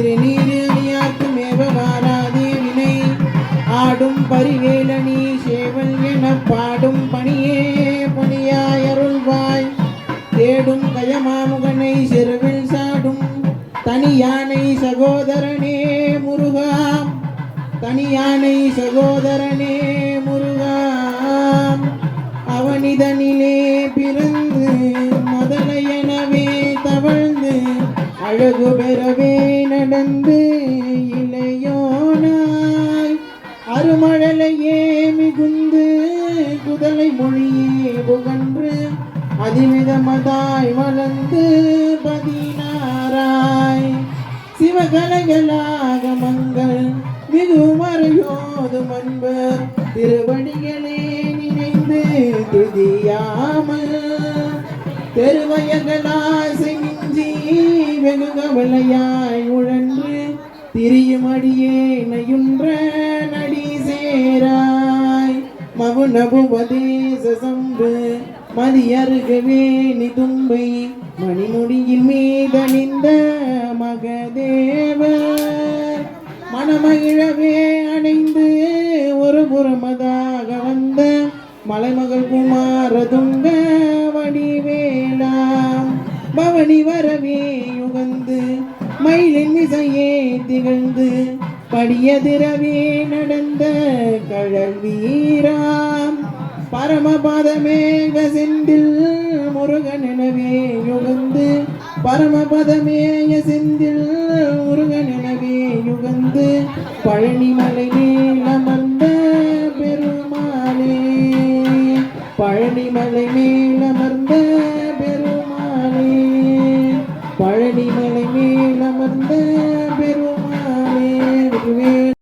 திருநீரு அணியார்க்கும் ஏவமாறாதே வினை ஆடும் பரிவேலனி சேவல் என பாடும் பணியே பணியாய் அருள்வாய் தேடும் கயமாமுகனை செருவில் சாடும் தனியானை சகோதரனே முருகா தனியானை சகோதரனே முருகா அவனிதனிலே பிறந்து முதலையனவே தவழ்ந்து அழகு பெறவே நடந்து இளையோனாய் அருமழலையே மிகுந்து குதலை மொழியே புகன்று அதிவிதமதாய் வளர்ந்து பதினாராய் சிவகலைகளாக மங்கள் மிகுமறையோது மன்பர் திருவடிகளே நினைந்து துதியாமல் தெருவயங்களாய் செஞ்சி வெகு கவலையாய் உழன்று திரியும் அடியே நயுன்ற நடி சேராய் மவுனபுபதேச சம்பு மதியருகவே நிதும்பை மணிமுடியின் மீதணிந்த மகதேவர் மணமகிழவே அணைந்து ஒரு புறமதாக வந்த மலைமகள் குமாரதுங்க வடிவேலாம் பவனி வரவே யுகந்து மயிலின் இசையே திகழ்ந்து படியதிரவே நடந்த கழல் வீராம் பரமபதமேக செந்தில் முருகன் எனவே யுகந்து பரமபதமேய செந்தில் முருகன் எனவே யுகந்து பழனிமலை